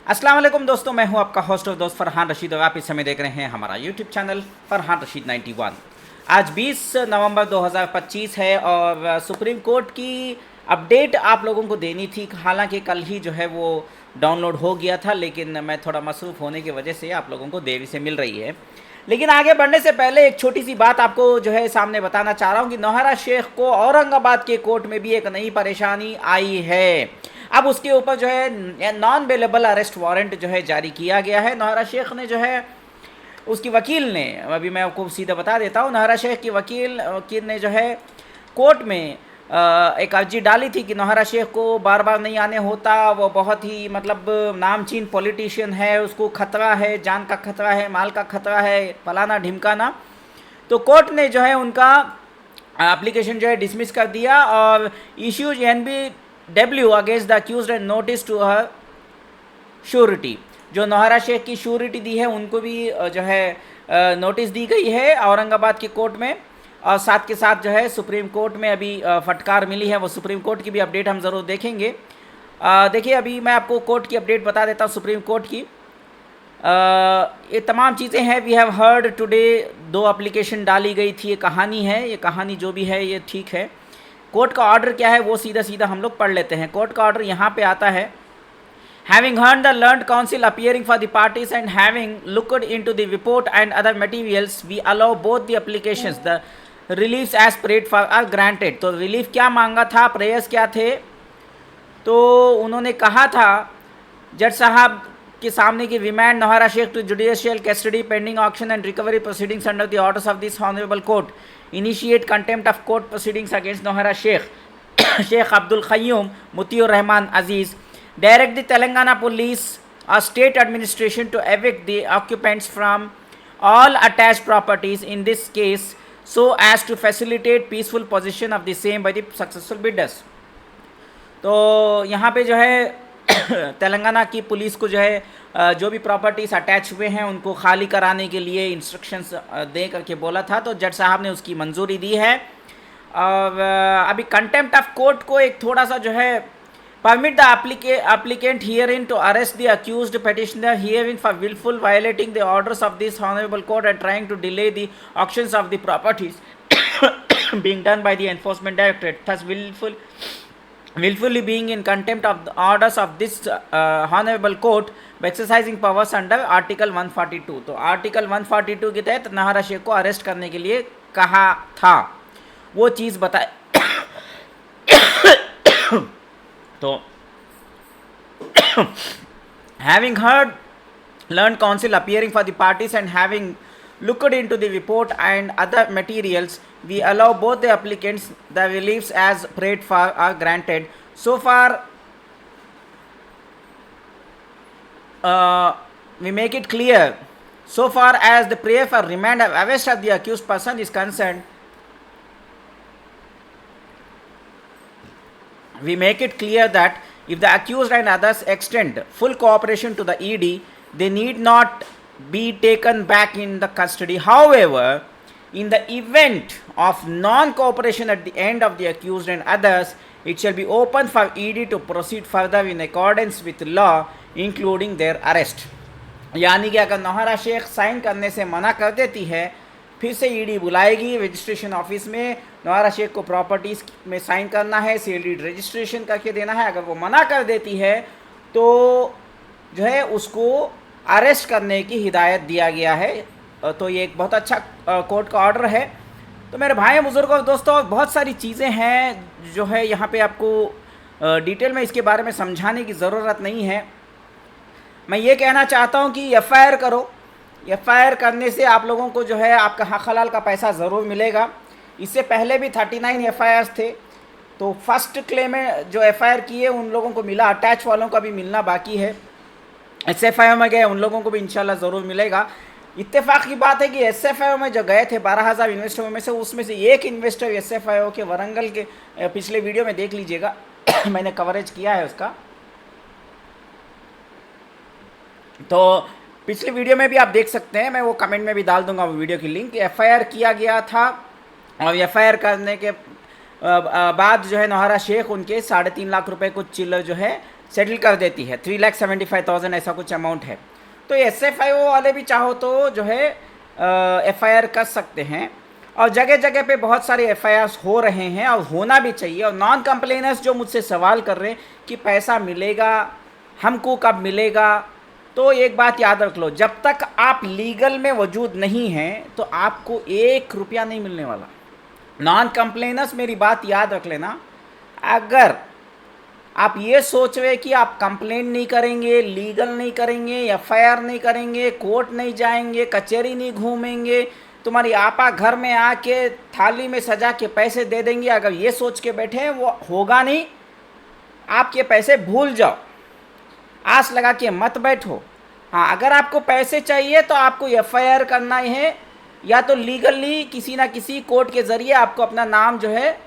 अस्सलाम वालेकुम दोस्तों, मैं हूं आपका होस्ट और दोस्त फरहान रशीद और आप इस समय देख रहे हैं हमारा यूट्यूब चैनल फरहान रशीद 91। आज 20 नवंबर 2025 है और सुप्रीम कोर्ट की अपडेट आप लोगों को देनी थी। हालांकि कल ही जो है वो डाउनलोड हो गया था, लेकिन मैं थोड़ा मसरूफ़ होने की वजह से आप लोगों को देरी से मिल रही है। लेकिन आगे बढ़ने से पहले एक छोटी सी बात आपको जो है सामने बताना चाह रहा हूँ कि नौहरा शेख को औरंगाबाद के कोर्ट में भी एक नई परेशानी आई है। अब उसके ऊपर जो है नॉन बेलेबल अरेस्ट वारंट जो है जारी किया गया है। नौहरा शेख ने जो है उसकी वकील ने, अभी मैं आपको सीधा बता देता हूँ, नौहरा शेख की वकील ने जो है कोर्ट में एक अर्जी डाली थी कि नौहरा शेख को बार बार नहीं आने होता, वो बहुत ही मतलब नामचीन पॉलिटिशियन है, उसको खतरा है, जान का खतरा है, माल का खतरा है, फलाना ढिमकाना। तो कोर्ट ने जो है उनका एप्लीकेशन जो है डिसमिस कर दिया और issues NBW against the accused and notice to her surety. जो नौहरा शेख की श्योरिटी दी है उनको भी जो है नोटिस दी गई है औरंगाबाद के कोर्ट में। और साथ के साथ जो है सुप्रीम कोर्ट में अभी फटकार मिली है, वो सुप्रीम कोर्ट की भी अपडेट हम ज़रूर देखेंगे। देखिए अभी मैं आपको कोर्ट की अपडेट बता देता हूँ सुप्रीम कोर्ट की। ये तमाम चीज़ें हैं। We have heard today, 2 application डाली गई थी, ये कहानी है, ये कहानी जो भी है ये ठीक है। कोर्ट का ऑर्डर क्या है वो सीधा सीधा हम लोग पढ़ लेते हैं। कोर्ट का ऑर्डर यहाँ पे आता है, having heard the learned counsel appearing for the parties and having looked into the report and other materials, we allow both the applications. The reliefs as prayed for are granted. तो relief क्या मांगा था, prayers क्या थे? तो उन्होंने कहा था जज साहब के सामने कि remand Nowhera Shaikh to judicial custody pending auction and recovery proceedings under the orders of this honourable court, initiate contempt of court proceedings against Nowhera Shaikh, Shaikh Abdul Qayyum, Mutiur Rahman Aziz, direct the Telangana police or state administration to evict the occupants from all attached properties in this case so as to facilitate peaceful possession of the same by the successful bidders. तो यहाँ पे जो है तेलंगाना की police को जो है जो भी प्रॉपर्टीज़ अटैच हुए हैं उनको खाली कराने के लिए इंस्ट्रक्शंस दे करके बोला था, तो जज साहब ने उसकी मंजूरी दी है। और अभी कंटेम्प्ट ऑफ कोर्ट को एक थोड़ा सा जो है permit the applicant herein to arrest the accused petitioner herein for willful violating the orders of this honorable court and trying to delay the auctions of the properties being done by the enforcement directorate, thus willfully being in contempt of the orders of this honorable court by exercising powers under article 142. तो article 142 के तहत नौहरा शेख को arrest करने के लिए कहा था, वो चीज़ बताए। तो having heard learned counsel appearing for the parties and having looked into the report and other materials, we allow both the applicants the reliefs as prayed for are granted. So far we make it clear, so far as the prayer for remand of arrest of the accused person is concerned, we make it clear that if the accused and others extend full cooperation to the ED, they need not be taken back in the custody. However, in the event of non-cooperation at the end of the accused and others, it shall be open for ED to proceed further in accordance with law, including their arrest. यानी कि अगर Nauhra Sheikh sign करने से मना कर देती है, फिर से ईडी बुलाएगी रजिस्ट्रेशन ऑफिस में, नौहरा शेख को प्रॉपर्टीज़ में साइन करना है, सेल डीड रजिस्ट्रेशन करके देना है। अगर वो मना कर देती है तो जो है उसको अरेस्ट करने की हिदायत दिया गया है। तो ये एक बहुत अच्छा कोर्ट का ऑर्डर है। तो मेरे भाई बुजुर्ग और दोस्तों, बहुत सारी चीज़ें हैं जो है यहाँ पे आपको डिटेल में इसके बारे में समझाने की ज़रूरत नहीं है। मैं ये कहना चाहता हूँ कि FIR करो, FIR करने से आप लोगों को जो है आपका हक हलाल का पैसा ज़रूर मिलेगा। इससे पहले भी 39 FIRs थे, तो फर्स्ट क्लेम में जो FIR किए उन लोगों को मिला, अटैच वालों का भी मिलना बाकी है। SFIO में गए उन लोगों को भी इंशाल्लाह ज़रूर मिलेगा। इत्तेफाक की बात है कि SFIO में जो गए थे 12,000 इन्वेस्टरों में से, उसमें से एक इन्वेस्टर SFIO के वरंगल के, पिछले वीडियो में देख लीजिएगा मैंने कवरेज किया है उसका। तो पिछले वीडियो में भी आप देख सकते हैं, मैं वो कमेंट में भी डाल दूंगा वो वीडियो की लिंक। FIR किया गया था और FIR करने के बाद जो है नौहरा शेख उनके 3.5 लाख रुपए कुछ चिल्लर जो है सेटल कर देती है। 3,75,000 ऐसा कुछ अमाउंट है। तो SFIO वाले भी चाहो तो जो है FIR कर सकते हैं, और जगह जगह पे बहुत सारे FIRs हो रहे हैं और होना भी चाहिए। और नॉन कंप्लेनर्स जो मुझसे सवाल कर रहे हैं कि पैसा मिलेगा, हमको कब मिलेगा, तो एक बात याद रख लो, जब तक आप लीगल में वजूद नहीं हैं तो आपको 1 रुपया नहीं मिलने वाला। नॉन कंप्लेनर्स मेरी बात याद रख लेना, अगर आप ये सोच रहे कि आप कंप्लेंट नहीं करेंगे, लीगल नहीं करेंगे, FIR नहीं करेंगे, कोर्ट नहीं जाएंगे, कचहरी नहीं घूमेंगे, तुम्हारी आपा घर में आके थाली में सजा के पैसे दे देंगे, अगर ये सोच के बैठे हैं, वो होगा नहीं। आपके पैसे भूल जाओ, आस लगा के मत बैठो। हाँ, अगर आपको पैसे चाहिए तो आपको FIR करना ही है, या तो लीगली किसी ना किसी कोर्ट के ज़रिए आपको अपना नाम जो है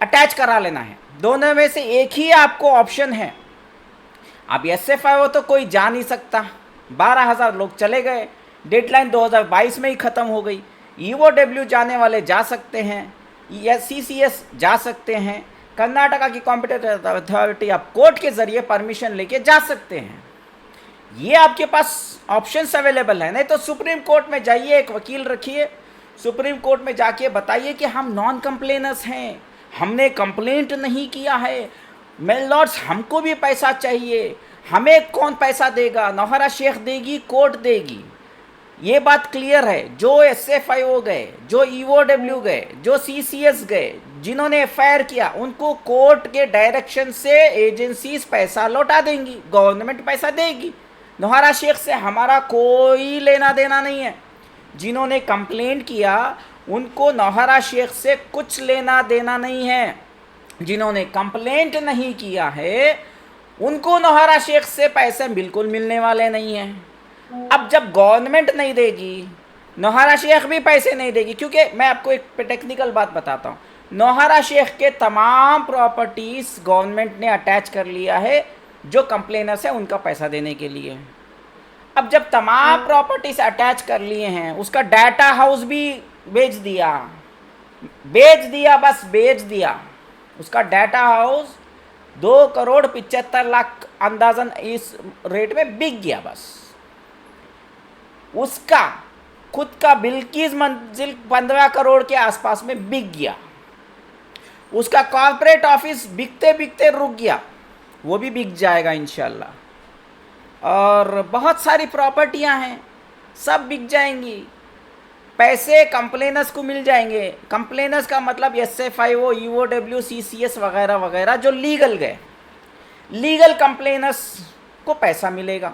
अटैच करा लेना है। दोनों में से एक ही आपको ऑप्शन है। अब SFIO तो कोई जा नहीं सकता, 12,000 लोग चले गए, डेडलाइन 2022 में ही ख़त्म हो गई। EOW जाने वाले जा सकते हैं, या CCS जा सकते हैं, कर्नाटका की कॉम्पिटेंट अथॉरिटी आप कोर्ट के ज़रिए परमिशन लेके जा सकते हैं। ये आपके पास ऑप्शंस अवेलेबल है। नहीं तो सुप्रीम कोर्ट में जाइए, एक वकील रखिए, सुप्रीम कोर्ट में जाके बताइए कि हम नॉन कंप्लेनर्स हैं, हमने कंप्लेंट नहीं किया है, मेल लॉर्ड्स हमको भी पैसा चाहिए, हमें कौन पैसा देगा? नौहरा शेख देगी, कोर्ट देगी। ये बात क्लियर है। जो SFIO गए, जो EOW गए, जो CCS गए, जिन्होंने FIR किया, उनको कोर्ट के डायरेक्शन से एजेंसीज पैसा लौटा देंगी, गवर्नमेंट पैसा देगी। नौहरा शेख से हमारा कोई लेना देना नहीं है। जिन्होंने कंप्लेंट किया उनको नौहरा शेख से कुछ लेना देना नहीं है। जिन्होंने कंप्लेंट नहीं किया है उनको नौहरा शेख से पैसे बिल्कुल मिलने वाले नहीं हैं। अब जब गवर्नमेंट नहीं देगी, नौहरा शेख भी पैसे नहीं देगी, क्योंकि मैं आपको एक टेक्निकल बात बताता हूँ। नौहरा शेख के तमाम प्रॉपर्टीज गवर्नमेंट ने अटैच कर लिया है जो कंप्लेनर्स है उनका पैसा देने के लिए। अब जब तमाम प्रॉपर्टीज अटैच कर लिए हैं, उसका डाटा हाउस भी बेच दिया, बस बेच दिया। उसका डाटा हाउस 2,75,00,000 अंदाजन इस रेट में बिक गया। बस उसका खुद का बिल्किस मंजिल 15 करोड़ के आसपास में बिक गया। उसका कॉर्पोरेट ऑफिस बिकते बिकते रुक गया, वो भी बिक जाएगा इंशाल्लाह। और बहुत सारी प्रॉपर्टियां हैं, सब बिक जाएंगी। पैसे कंप्लेनर्स को मिल जाएंगे। कंप्लेनर्स का मतलब SFIO, EOW, CCS वगैरह वगैरह जो लीगल गए, लीगल कंप्लेनर्स को पैसा मिलेगा,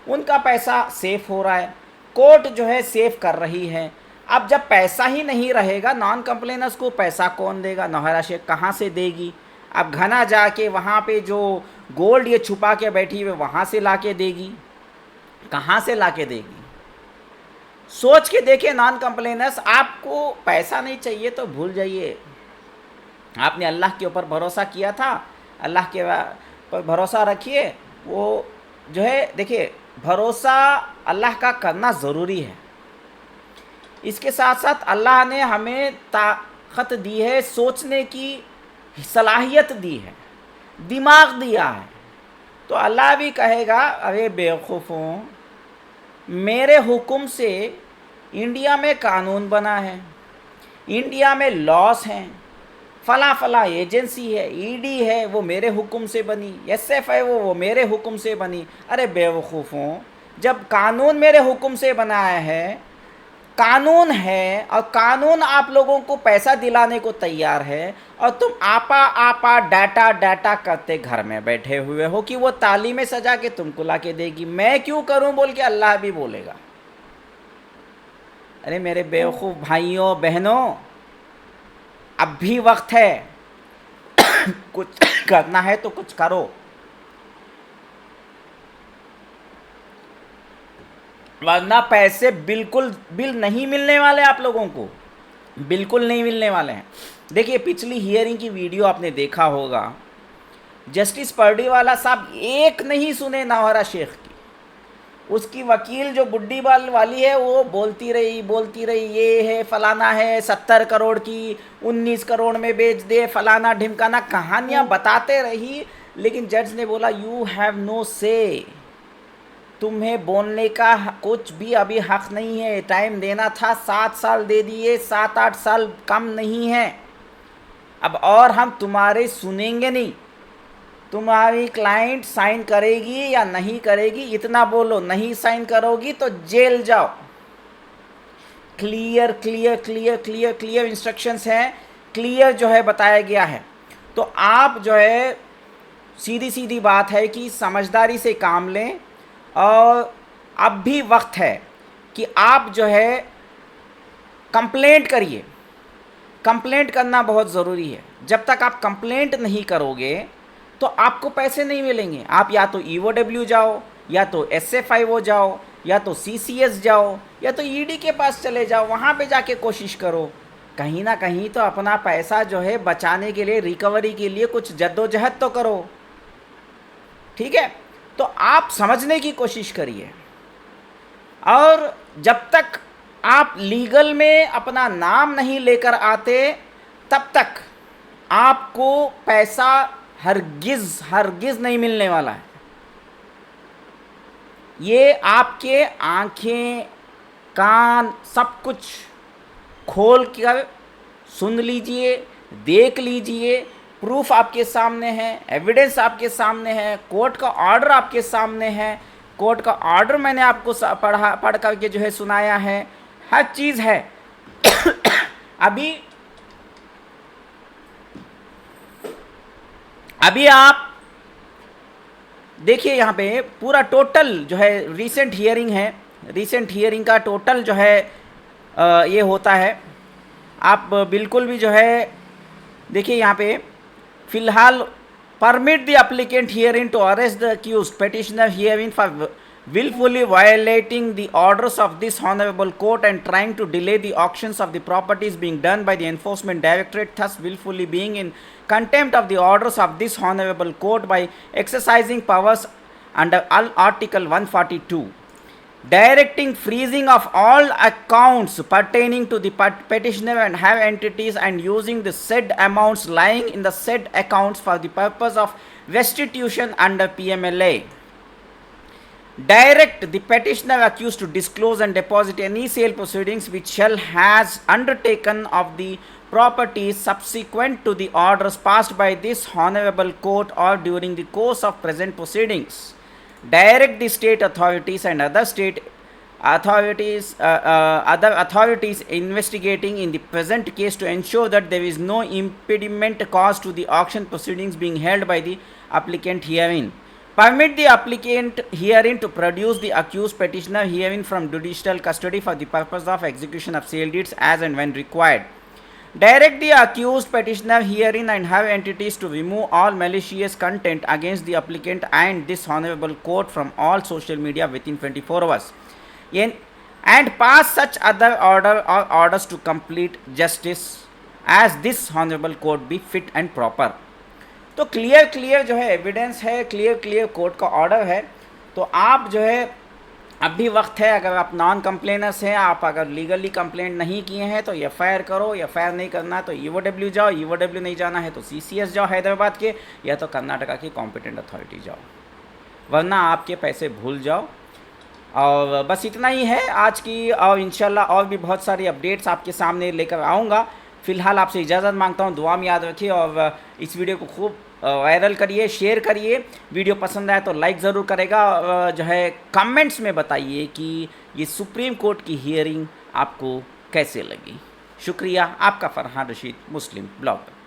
उनका पैसा सेफ हो रहा है, कोर्ट जो है सेफ कर रही है। अब जब पैसा ही नहीं रहेगा, नॉन कंप्लेनर्स को पैसा कौन देगा? नौहरा शेख कहाँ से देगी? अब घना जाके वहाँ पे जो गोल्ड ये छुपा के बैठी हुई वहाँ से ला के देगी? कहाँ से ला के देगी? सोच के देखिए नॉन कंप्लेनर्स। आपको पैसा नहीं चाहिए तो भूल जाइए। आपने अल्लाह के ऊपर भरोसा किया था, अल्लाह के पर भरोसा रखिए। वो जो है देखिए, भरोसा अल्लाह का करना ज़रूरी है। इसके साथ साथ अल्लाह ने हमें ताकत दी है, सोचने की सलाहियत दी है, दिमाग दिया है। तो अल्लाह भी कहेगा, अरे बेवकूफ़ों, मेरे हुक्म से इंडिया में कानून बना है, इंडिया में लॉस हैं, फला फला एजेंसी है, ED है, वो मेरे हुक्म से बनी, SFIO वो मेरे हुक्म से बनी। अरे बेवकूफ़ों, जब कानून मेरे हुक्म से बनाया है, कानून है, और कानून आप लोगों को पैसा दिलाने को तैयार है, और तुम आपा डाटा डाटा करते घर में बैठे हुए हो कि वो ताली में सजा के तुमको ला के देगी। मैं क्यों करूं बोल के अल्लाह भी बोलेगा। अरे मेरे बेवकूफ़ भाइयों बहनों, अब भी वक्त है, कुछ करना है तो कुछ करो, वरना पैसे बिल्कुल नहीं मिलने वाले। आप लोगों को बिल्कुल नहीं मिलने वाले हैं। देखिए, पिछली हियरिंग की वीडियो आपने देखा होगा, जस्टिस पर्डीवाला साहब एक नहीं सुने नौहरा शेख की। उसकी वकील जो बुड्ढी बाल वाली है वो बोलती रही, ये है फलाना है, 70 करोड़ की 19 करोड़ में बेच दे, फलाना ढिमकाना कहानियाँ बताते रही। लेकिन जज ने बोला यू हैव नो से, तुम्हें बोलने का कुछ भी अभी हक नहीं है। टाइम देना था 7 साल दे दिए, 7-8 साल कम नहीं है। अब और हम तुम्हारे सुनेंगे नहीं, तुम्हारी क्लाइंट साइन करेगी या नहीं करेगी इतना बोलो, नहीं साइन करोगी तो जेल जाओ। Clear clear clear clear clear instructions हैं, क्लियर जो है बताया गया है। तो आप जो है सीधी सीधी बात है कि समझदारी से काम लें, और अब भी वक्त है कि आप जो है कंप्लेंट करिए। कंप्लेंट करना बहुत ज़रूरी है। जब तक आप कंप्लेंट नहीं करोगे तो आपको पैसे नहीं मिलेंगे। आप या तो EOW जाओ, या तो SFIO जाओ, या तो CCS जाओ, या तो ED के पास चले जाओ, वहाँ पे जाके कोशिश करो। कहीं ना कहीं तो अपना पैसा जो है बचाने के लिए, रिकवरी के लिए कुछ जद्दोजहद तो करो। ठीक है, तो आप समझने की कोशिश करिए। और जब तक आप लीगल में अपना नाम नहीं लेकर आते तब तक आपको पैसा हरगिज़ नहीं मिलने वाला है। ये आपके आंखें, कान सब कुछ खोल कर सुन लीजिए, देख लीजिए। प्रूफ आपके सामने है, एविडेंस आपके सामने है, कोर्ट का ऑर्डर आपके सामने है। कोर्ट का ऑर्डर मैंने आपको पढ़ करके जो है सुनाया है, हर चीज़ है। अभी आप देखिए यहाँ पे पूरा टोटल जो है रीसेंट हियरिंग है। रीसेंट हियरिंग का टोटल जो है ये होता है। आप बिल्कुल भी जो है देखिए यहाँ पे फिलहाल permit the applicant herein to arrest the accused petitioner herein for willfully violating the orders of this honorable court and trying to delay the auctions of the properties being done by the enforcement directorate, thus willfully being in contempt of the orders of this honorable court by exercising powers under Article 142, directing freezing of all accounts pertaining to the petitioner and have entities and using the said amounts lying in the said accounts for the purpose of restitution under PMLA. Direct the petitioner accused to disclose and deposit any sale proceedings which shall has undertaken of the properties subsequent to the orders passed by this honorable court or during the course of present proceedings. Direct the state authorities and other authorities investigating in the present case to ensure that there is no impediment caused to the auction proceedings being held by the applicant herein. Permit the applicant herein to produce the accused petitioner herein from judicial custody for the purpose of execution of sale deeds as and when required. Direct the accused petitioner herein and have entities to remove all malicious content against the applicant and this honorable court from all social media within 24 hours. And pass such other order or orders to complete justice as this honorable court be fit and proper. तो clear जो है evidence है, clear court का order है। तो आप जो है अब भी वक्त है, अगर आप नॉन कंप्लेनर्स हैं, आप अगर लीगली कंप्लेंट नहीं किए हैं तो FIR करो। FIR नहीं करना तो EOW जाओ, EOW नहीं जाना है तो CCS जाओ हैदराबाद के, या तो कर्नाटका की कॉम्पिटेंट अथॉरिटी जाओ, वरना आपके पैसे भूल जाओ। और बस इतना ही है आज की, और इंशाल्लाह और भी बहुत सारी अपडेट्स आपके सामने लेकर आऊँगा। फ़िलहाल आपसे इजाज़त मांगता हूँ, दुआ में याद रखिए और इस वीडियो को खूब वायरल करिए, शेयर करिए। वीडियो पसंद आए तो लाइक ज़रूर करेगा, जो है कमेंट्स में बताइए कि ये सुप्रीम कोर्ट की हियरिंग आपको कैसे लगी। शुक्रिया, आपका फरहान रशीद, मुस्लिम ब्लॉगर।